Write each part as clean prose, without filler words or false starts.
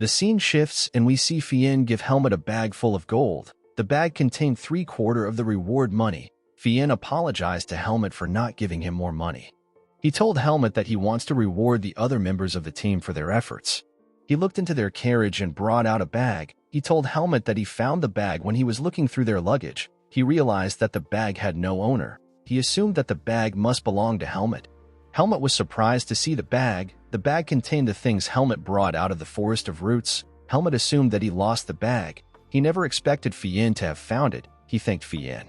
The scene shifts and we see Fien give Helmut a bag full of gold. The bag contained 3/4 of the reward money. Fien apologized to Helmut for not giving him more money. He told Helmut that he wants to reward the other members of the team for their efforts. He looked into their carriage and brought out a bag. He told Helmut that he found the bag when he was looking through their luggage. He realized that the bag had no owner. He assumed that the bag must belong to Helmut. Helmut was surprised to see the bag. The bag contained the things Helmut brought out of the forest of roots. Helmut assumed that he lost the bag. He never expected Fien to have found it. He thanked Fien.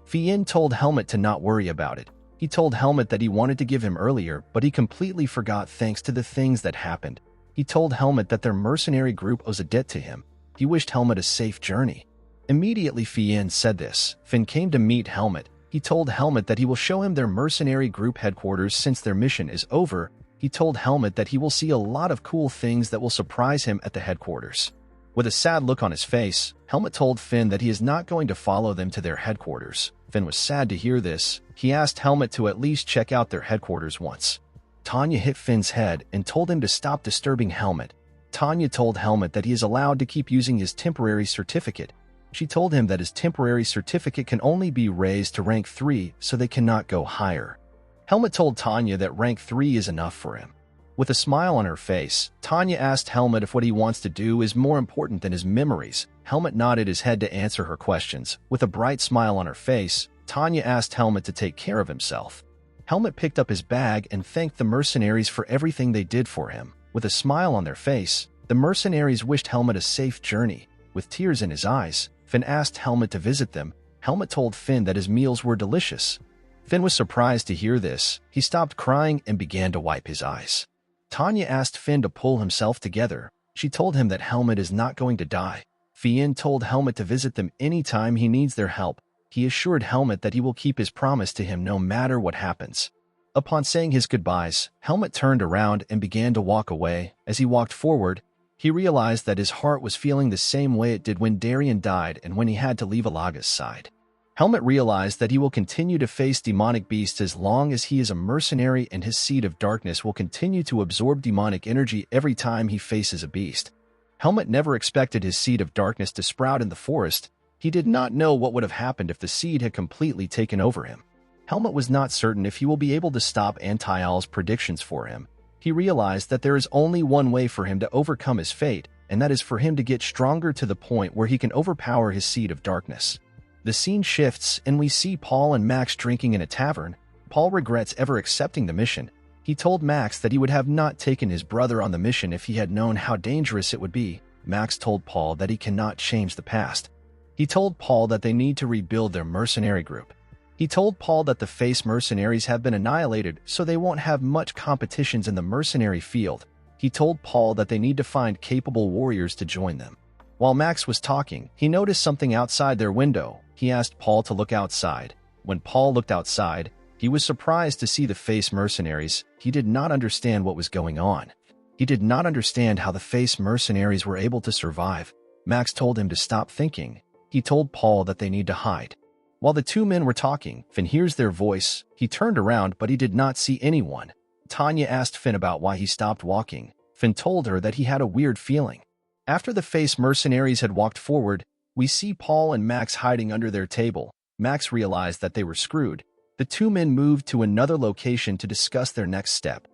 Fien told Helmut to not worry about it. He told Helmut that he wanted to give him earlier, but he completely forgot thanks to the things that happened. He told Helmut that their mercenary group owes a debt to him. He wished Helmut a safe journey. Immediately Fien said this, Finn came to meet Helmut. He told Helmut that he will show him their mercenary group headquarters since their mission is over. He told Helmut that he will see a lot of cool things that will surprise him at the headquarters. With a sad look on his face, Helmut told Finn that he is not going to follow them to their headquarters. Finn was sad to hear this. He asked Helmut to at least check out their headquarters once. Tanya hit Finn's head and told him to stop disturbing Helmut. Tanya told Helmut that he is allowed to keep using his temporary certificate. She told him that his temporary certificate can only be raised to rank 3, so they cannot go higher. Helmut told Tanya that rank 3 is enough for him. With a smile on her face, Tanya asked Helmut if what he wants to do is more important than his memories. Helmut nodded his head to answer her questions. With a bright smile on her face, Tanya asked Helmut to take care of himself. Helmut picked up his bag and thanked the mercenaries for everything they did for him. With a smile on their face, the mercenaries wished Helmut a safe journey. With tears in his eyes, Finn asked Helmut to visit them. Helmut told Finn that his meals were delicious. Finn was surprised to hear this. He stopped crying and began to wipe his eyes. Tanya asked Finn to pull himself together. She told him that Helmut is not going to die. Finn told Helmut to visit them anytime he needs their help. He assured Helmut that he will keep his promise to him no matter what happens. Upon saying his goodbyes, Helmut turned around and began to walk away. As he walked forward, he realized that his heart was feeling the same way it did when Darien died and when he had to leave Alaga's side. Helmut realized that he will continue to face demonic beasts as long as he is a mercenary, and his seed of darkness will continue to absorb demonic energy every time he faces a beast. Helmut never expected his seed of darkness to sprout in the forest. He did not know what would have happened if the seed had completely taken over him. Helmut was not certain if he will be able to stop Antial's predictions for him. He realized that there is only one way for him to overcome his fate, and that is for him to get stronger to the point where he can overpower his seed of darkness. The scene shifts and we see Paul and Max drinking in a tavern. Paul regrets ever accepting the mission. He told Max that he would have not taken his brother on the mission if he had known how dangerous it would be. Max told Paul that he cannot change the past. He told Paul that they need to rebuild their mercenary group. He told Paul that the face mercenaries have been annihilated, so they won't have much competitions in the mercenary field. He told Paul that they need to find capable warriors to join them. While Max was talking, he noticed something outside their window. He asked Paul to look outside. When Paul looked outside, he was surprised to see the face mercenaries. He did not understand what was going on. He did not understand how the face mercenaries were able to survive. Max told him to stop thinking. He told Paul that they need to hide. While the two men were talking, Finn hears their voice. He turned around, but he did not see anyone. Tanya asked Finn about why he stopped walking. Finn told her that he had a weird feeling. After the face mercenaries had walked forward, we see Paul and Max hiding under their table. Max realized that they were screwed. The two men moved to another location to discuss their next step.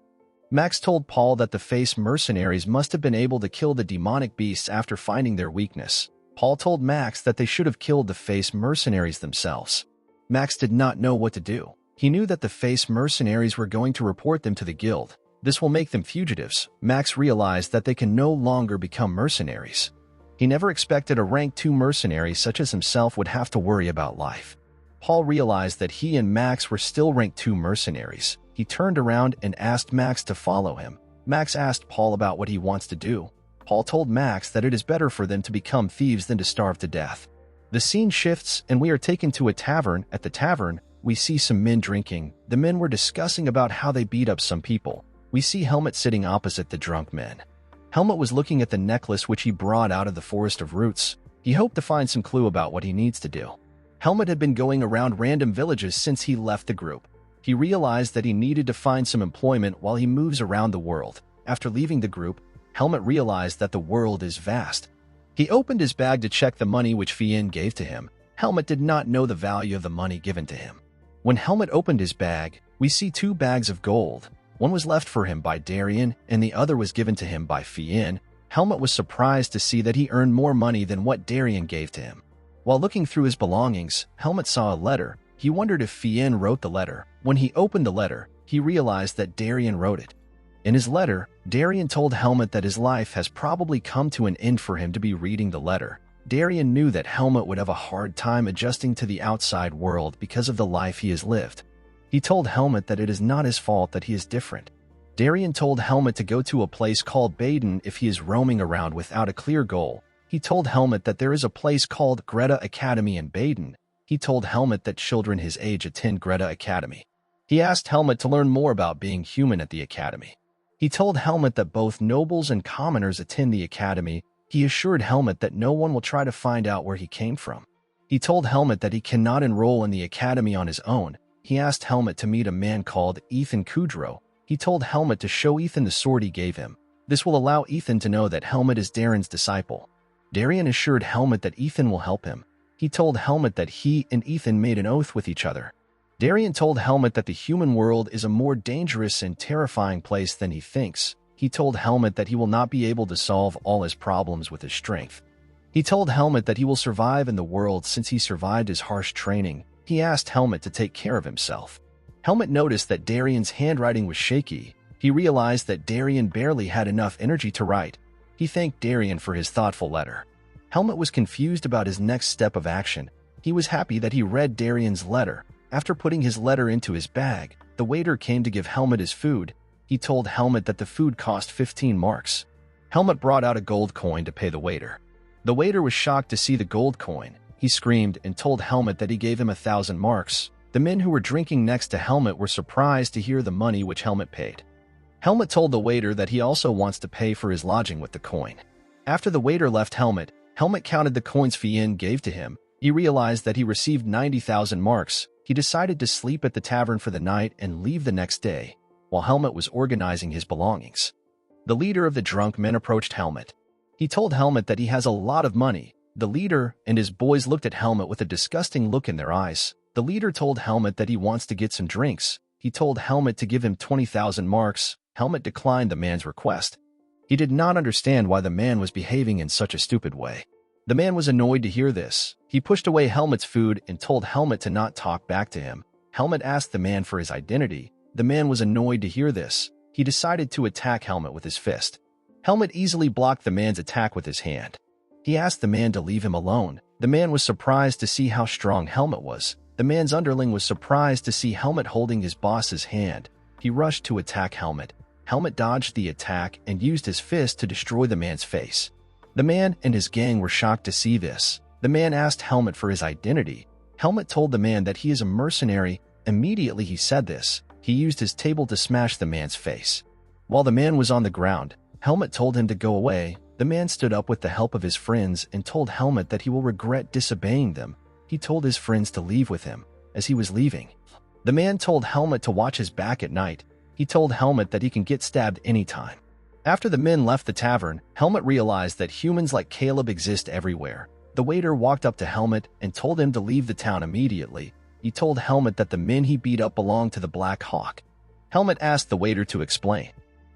Max told Paul that the face mercenaries must have been able to kill the demonic beasts after finding their weakness. Paul told Max that they should have killed the face mercenaries themselves. Max did not know what to do. He knew that the face mercenaries were going to report them to the guild. This will make them fugitives. Max realized that they can no longer become mercenaries. He never expected a rank 2 mercenary such as himself would have to worry about life. Paul realized that he and Max were still rank 2 mercenaries. He turned around and asked Max to follow him. Max asked Paul about what he wants to do. Paul told Max that it is better for them to become thieves than to starve to death. The scene shifts and we are taken to a tavern. At the tavern, we see some men drinking. The men were discussing about how they beat up some people. We see Helmut sitting opposite the drunk men. Helmut was looking at the necklace which he brought out of the forest of roots. He hoped to find some clue about what he needs to do. Helmut had been going around random villages since he left the group. He realized that he needed to find some employment while he moves around the world. After leaving the group, Helmut realized that the world is vast. He opened his bag to check the money which Fien gave to him. Helmut did not know the value of the money given to him. When Helmut opened his bag, we see 2 bags of gold. One was left for him by Darien, and the other was given to him by Fien. Helmut was surprised to see that he earned more money than what Darien gave to him. While looking through his belongings, Helmut saw a letter. He wondered if Fien wrote the letter. When he opened the letter, he realized that Darien wrote it. In his letter, Darien told Helmut that his life has probably come to an end for him to be reading the letter. Darien knew that Helmut would have a hard time adjusting to the outside world because of the life he has lived. He told Helmut that it is not his fault that he is different. Darien told Helmut to go to a place called Baden if he is roaming around without a clear goal. He told Helmut that there is a place called Greta Academy in Baden. He told Helmut that children his age attend Greta Academy. He asked Helmut to learn more about being human at the academy. He told Helmut that both nobles and commoners attend the academy. He assured Helmut that no one will try to find out where he came from. He told Helmut that he cannot enroll in the academy on his own. He asked Helmut to meet a man called Ethan Kudrow. He told Helmut to show Ethan the sword he gave him. This will allow Ethan to know that Helmut is Daren's disciple. Darien assured Helmut that Ethan will help him. He told Helmut that he and Ethan made an oath with each other. Darien told Helmut that the human world is a more dangerous and terrifying place than he thinks. He told Helmut that he will not be able to solve all his problems with his strength. He told Helmut that he will survive in the world since he survived his harsh training. He asked Helmut to take care of himself. Helmut noticed that Darien's handwriting was shaky. He realized that Darien barely had enough energy to write. He thanked Darien for his thoughtful letter. Helmut was confused about his next step of action. He was happy that he read Darien's letter. After putting his letter into his bag, the waiter came to give Helmut his food. He told Helmut that the food cost 15 marks. Helmut brought out a gold coin to pay the waiter. The waiter was shocked to see the gold coin. He screamed and told Helmut that he gave him 1,000 marks. The men who were drinking next to Helmut were surprised to hear the money which Helmut paid. Helmut told the waiter that he also wants to pay for his lodging with the coin. After the waiter left Helmut, Helmut counted the coins Fien gave to him. He realized that he received 90,000 marks. He decided to sleep at the tavern for the night and leave the next day, while Helmut was organizing his belongings. The leader of the drunk men approached Helmut. He told Helmut that he has a lot of money. The leader and his boys looked at Helmut with a disgusting look in their eyes. The leader told Helmut that he wants to get some drinks. He told Helmut to give him 20,000 marks. Helmut declined the man's request. He did not understand why the man was behaving in such a stupid way. The man was annoyed to hear this. He pushed away Helmut's food and told Helmut to not talk back to him. Helmut asked the man for his identity. The man was annoyed to hear this. He decided to attack Helmut with his fist. Helmut easily blocked the man's attack with his hand. He asked the man to leave him alone. The man was surprised to see how strong Helmut was. The man's underling was surprised to see Helmut holding his boss's hand. He rushed to attack Helmut. Helmut dodged the attack and used his fist to destroy the man's face. The man and his gang were shocked to see this. The man asked Helmut for his identity. Helmut told the man that he is a mercenary. Immediately he said this, he used his table to smash the man's face. While the man was on the ground, Helmut told him to go away. The man stood up with the help of his friends and told Helmut that he will regret disobeying them. He told his friends to leave with him. As he was leaving, the man told Helmut to watch his back at night. He told Helmut that he can get stabbed anytime. After the men left the tavern, Helmut realized that humans like Caleb exist everywhere. The waiter walked up to Helmut and told him to leave the town immediately. He told Helmut that the men he beat up belonged to the Black Hawk. Helmut asked the waiter to explain.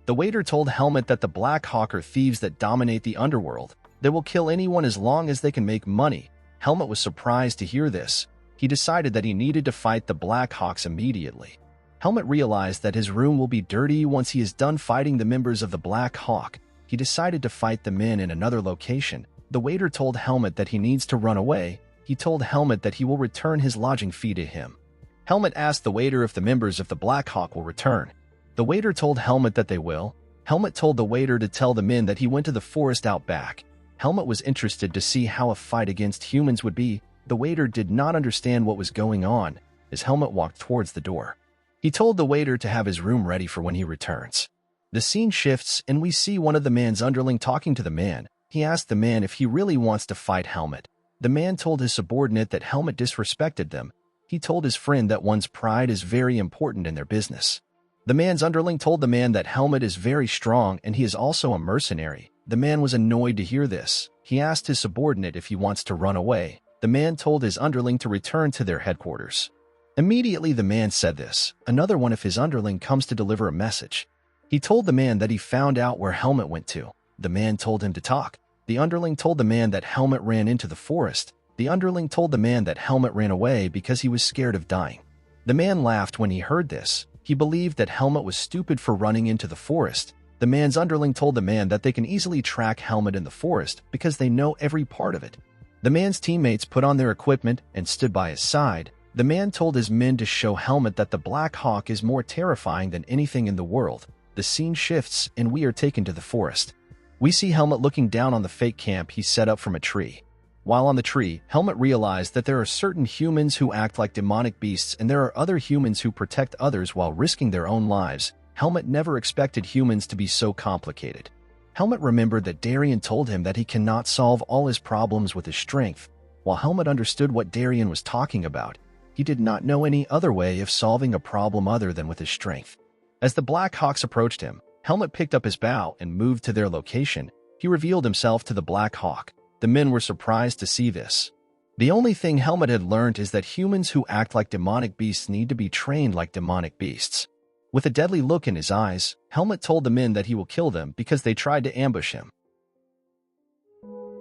The waiter told Helmut that the Black Hawk are thieves that dominate the underworld. They will kill anyone as long as they can make money. Helmut was surprised to hear this. He decided that he needed to fight the Black Hawks immediately. Helmut realized that his room will be dirty once he is done fighting the members of the Black Hawk. He decided to fight the men in another location. The waiter told Helmut that he needs to run away. He told Helmut that he will return his lodging fee to him. Helmut asked the waiter if the members of the Black Hawk will return. The waiter told Helmut that they will. Helmut told the waiter to tell the men that he went to the forest out back. Helmut was interested to see how a fight against humans would be. The waiter did not understand what was going on as Helmut walked towards the door. He told the waiter to have his room ready for when he returns. The scene shifts and we see one of the man's underling talking to the man. He asked the man if he really wants to fight Helmut. The man told his subordinate that Helmut disrespected them. He told his friend that one's pride is very important in their business. The man's underling told the man that Helmut is very strong and he is also a mercenary. The man was annoyed to hear this. He asked his subordinate if he wants to run away. The man told his underling to return to their headquarters. Immediately the man said this. Another one of his underling comes to deliver a message. He told the man that he found out where Helmut went to. The man told him to talk. The underling told the man that Helmut ran into the forest. The underling told the man that Helmut ran away because he was scared of dying. The man laughed when he heard this. He believed that Helmut was stupid for running into the forest. The man's underling told the man that they can easily track Helmut in the forest because they know every part of it. The man's teammates put on their equipment and stood by his side. The man told his men to show Helmut that the Black Hawk is more terrifying than anything in the world. The scene shifts and we are taken to the forest. We see Helmut looking down on the fake camp he set up from a tree. While on the tree, Helmut realized that there are certain humans who act like demonic beasts and there are other humans who protect others while risking their own lives. Helmut never expected humans to be so complicated. Helmut remembered that Darien told him that he cannot solve all his problems with his strength. While Helmut understood what Darien was talking about, he did not know any other way of solving a problem other than with his strength. As the Black Hawks approached him, Helmut picked up his bow and moved to their location. He revealed himself to the Black Hawk. The men were surprised to see this. The only thing Helmut had learned is that humans who act like demonic beasts need to be trained like demonic beasts. With a deadly look in his eyes, Helmut told the men that he will kill them because they tried to ambush him.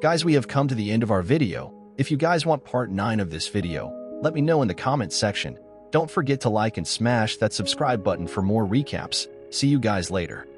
Guys, we have come to the end of our video. If you guys want part 9 of this video, let me know in the comments section. Don't forget to like and smash that subscribe button for more recaps. See you guys later.